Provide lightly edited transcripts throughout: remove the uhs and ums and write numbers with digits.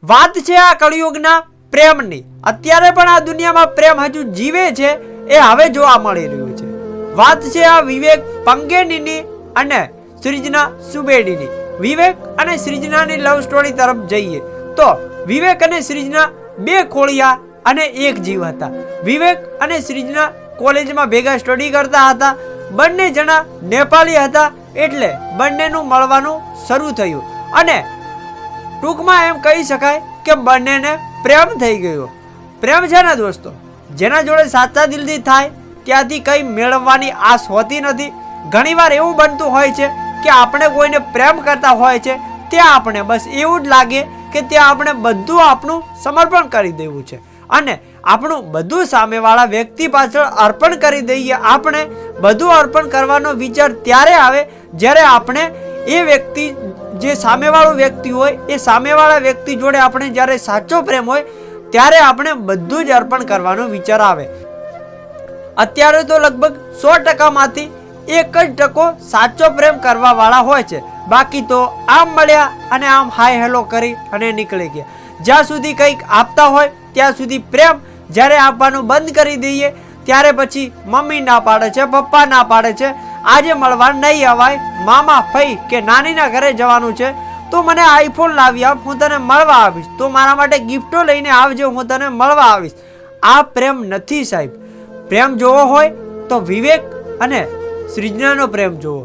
વાત છે આ કળિયુગના પ્રેમની. અત્યારે પણ આ દુનિયામાં પ્રેમ હજુ જીવે છે, એ હવે જોવા મળી રહ્યું છે. વાત છે આ વિવેક પંગેનીની અને સૃજના સુબેડીની. વિવેક અને સૃજનાની લવ સ્ટોરી તરફ જઈએ તો વિવેક અને સૃજના બે ખોળિયા અને એક જીવ હતા. વિવેક અને સૃજના કોલેજમાં ભેગા સ્ટડી કરતા હતા. બંને જણા નેપાળી હતા, એટલે બંનેનું મળવાનું શરૂ થયું અને ટૂંકમાં એમ કહી શકાય કે બંનેને પ્રેમ થઈ ગયો. પ્રેમ છે ને દોસ્તો, જેના જોડે સાચા દિલથી થાય ત્યાંથી કંઈ મેળવવાની આશ હોતી નથી. ઘણીવાર એવું બનતું હોય છે કે આપણે કોઈને પ્રેમ કરતા હોય છે, ત્યાં આપણે બસ એવું જ લાગે કે ત્યાં આપણે બધું આપણું સમર્પણ કરી દેવું છે અને આપણું બધું સામેવાળા વ્યક્તિ પાછળ અર્પણ કરી દઈએ. આપણે બધું અર્પણ કરવાનો વિચાર ત્યારે આવે જ્યારે આપણે એ વ્યક્તિ, જે સામેવાળો વ્યક્તિ હોય, એ સામેવાળા વ્યક્તિ જોડે આપણે જ્યારે સાચો પ્રેમ હોય ત્યારે આપણે બધું જ અર્પણ કરવાનો વિચાર આવે. અત્યારે તો લગભગ 100%માંથી 1% સાચો પ્રેમ કરવા વાળા હોય છે. બાકી તો આમ મળ્યા અને આમ હાય હેલો કરી અને નીકળી ગયા. જ્યાં સુધી કંઈક આપતા હોય ત્યાં સુધી પ્રેમ, જ્યારે આપવાનું બંધ કરી દઈએ ત્યારે પછી મમ્મી ના પાડે છે, પપ્પા ના પાડે છે, આજે મળવા નહીં અવાય, મામા ફઈ કે નાનીના ઘરે જવાનું છે તો મને આઈફોન લાવી આપ, હું તને મળવા આવીશ, તો મારા માટે ગિફ્ટો લઈને આવજો, હું તને મળવા આવીશ. આ પ્રેમ નથી સાહેબ. પ્રેમ જોવો હોય તો વિવેક અને સૃજનાનો પ્રેમ જોવો.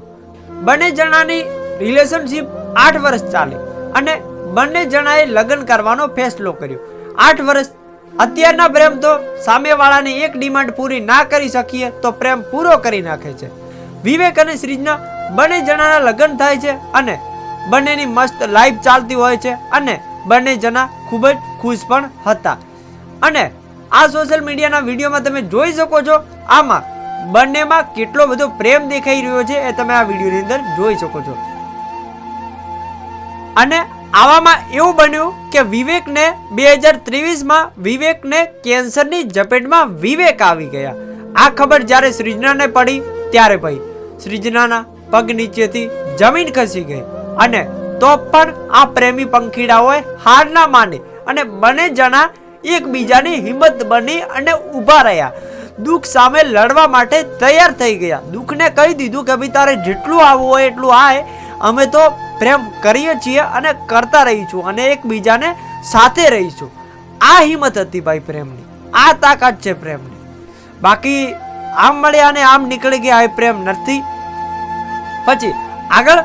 બંને જણાની રિલેશનશિપ 8 વર્ષ ચાલે અને બંને જણાએ લગ્ન કરવાનો ફેસલો કર્યો. 8 વર્ષ. અત્યારના પ્રેમ તો સામેવાળાની એક ડિમાન્ડ પૂરી ના કરી શકીએ તો પ્રેમ પૂરો કરી નાખે છે. વિવેક અને સૃજના બંને જણાના લગ્ન થાય છે અને બંનેની મસ્ત લાઈફ ચાલતી હોય છે અને બંને જણા ખૂબ જ ખુશ પણ હતા. અને આ સોશિયલ મીડિયાના વિડીયોમાં તમે જોઈ શકો છો, આમાં બંનેમાં કેટલો બધો પ્રેમ દેખાઈ રહ્યો છે એ તમે આ વિડીયોની અંદર જોઈ શકો છો. અને આવામાં એવું બન્યું કે વિવેકને 2023માં વિવેકને કેન્સરની ઝપેટમાં વિવેક આવી ગયા. આ ખબર જ્યારે સૃજનાને પડી ત્યારે ભાઈ સૃજનાના પગ નીચેથી જમીન ખસી ગઈ. અને તો પણ આ પ્રેમી પંખીડાઓએ હાર ના માની અને બંને જણા એકબીજાની હિંમત બની અને ઊભા રહ્યા. દુઃખ સામે લડવા માટે તૈયાર થઈ ગયા. દુઃખને કહી દીધું કે ભાઈ તારે જેટલું આવવું હોય એટલું આય, અમે તો પ્રેમ કરીએ છીએ અને કરતા રહીશું અને એકબીજાને સાથે રહીશું. આ હિંમત હતી ભાઈ પ્રેમની, આ તાકાત છે પ્રેમની. બાકી આમ મળ્યા અને આમ નીકળી ગયા એ પ્રેમ નથી. પછી આગળ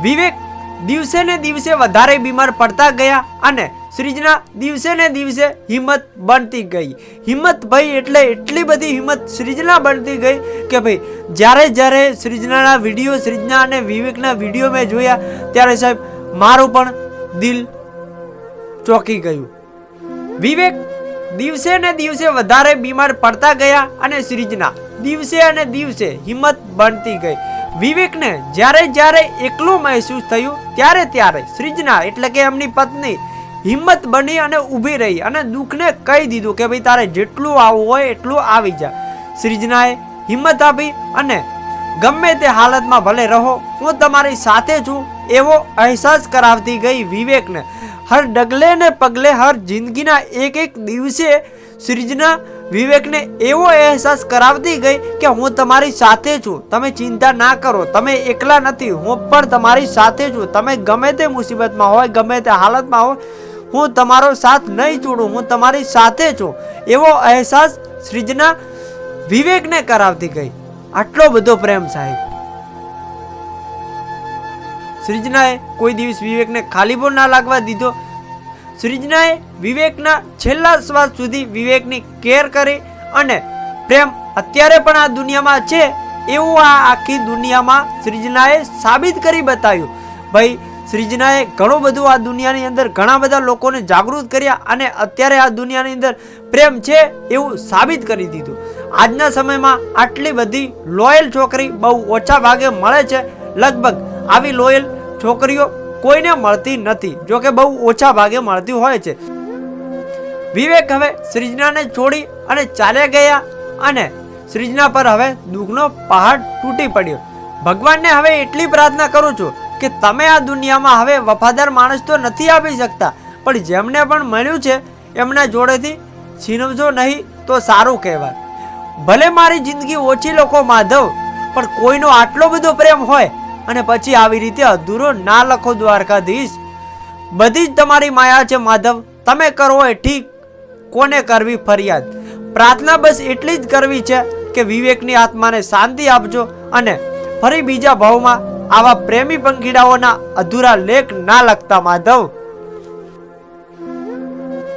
વિવેક દિવસે ને દિવસે વધારે બીમાર પડતા ગયા અને સૃજના દિવસે ને દિવસે હિંમત બનતી ગઈ. હિંમત ભાઈ એટલે એટલી બધી હિંમત સૃજના બનતી ગઈ કે ભાઈ જ્યારે સૃજનાના વિડીયો, સૃજના અને વિવેકના વિડીયો મેં જોયા ત્યારે સાહેબ મારું પણ દિલ ચોંકી ગયું. વિવેક દિવસે ને દિવસે વધારે બીમાર પડતા ગયા અને સૃજના દિવસે અને દિવસે હિંમત બનતી ગઈ. વિવેકને જ્યારે એકલું મહેસૂસ થયું ત્યારે સૃજના એટલે કે એમની પત્ની હિંમત બની અને ઊભી રહી અને દુઃખને કહી દીધું કે ભાઈ તારે જેટલું આવવું હોય એટલું આવી જા. સૃજનાએ હિંમત આપી અને ગમે તે હાલતમાં ભલે રહો, હું તમારી સાથે છું એવો અહેસાસ કરાવતી ગઈ વિવેકને. હર ડગલે ને પગલે, હર જિંદગીના એક દિવસે સૃજના વિવેકને એવો અહેસાસ કરાવતી ગઈ કે હું તમારી સાથે છું, તમે ચિંતા ના કરો, તમે એકલા નથી, હું પણ તમારી સાથે છું. તમે ગમે તે મુસીબતમાં હોય, ગમે તે હાલતમાં હોય, હું તમારો સાથ નહીં છોડું, હું તમારી સાથે છું એવો અહેસાસ સૃજના વિવેકને કરાવતી ગઈ. આટલો બધો પ્રેમ સાહેબ. સૃજનાએ કોઈ દિવસ વિવેકને ખાલી પણ ના લાગવા દીધો. સૃજનાએ વિવેકના છેલ્લા શ્વાસ સુધી વિવેકની કેર કરી અને પ્રેમ અત્યારે પણ આ દુનિયામાં છે એવું આ આખી દુનિયામાં સૃજનાએ સાબિત કરી બતાવ્યું. ભાઈ સૃજનાએ ઘણું બધું આ દુનિયાની અંદર ઘણા બધા લોકોને જાગૃત કર્યા અને અત્યારે આ દુનિયાની અંદર પ્રેમ છે એવું સાબિત કરી દીધું. આજના સમયમાં આટલી બધી લોયલ છોકરી બહુ ઓછા ભાગે મળે છે. લગભગ આવી લોયલ છોકરીઓ કોઈને મળતી નથી, જો કે બહુ ઓછા ભાગે મળતી હોય છે. વિવેક હવે સૃજનાને છોડી અને ચાલ્યા ગયા અને સૃજના પર હવે દુઃખનો પહાડ તૂટી પડ્યો. ભગવાનને હવે એટલી પ્રાર્થના કરું છું કે તમે આ દુનિયામાં હવે વફાદાર માણસ તો નથી આપી શકતા, પણ જેમને પણ મળ્યું છે એમના જોડેથી છીનવજો નહીં તો સારું કહેવાય. ભલે મારી જિંદગી ઓછી લખો માધવ, પણ કોઈનો આટલો બધો પ્રેમ હોય અને પછી આવી રીતે અધૂરો ના લખો દ્વારકાધીશ. બધી જ તમારી માયા છે માધવ, તમે કરો એ ઠીક, કોને કરવી ફરિયાદ. પ્રાર્થના બસ એટલી જ કરવી છે કે વિવેકની આત્માને શાંતિ આપજો અને ફરી બીજા ભાવમાં આવા પ્રેમી પંખીડાઓના અધૂરા લેખ ના લખતા માધવ.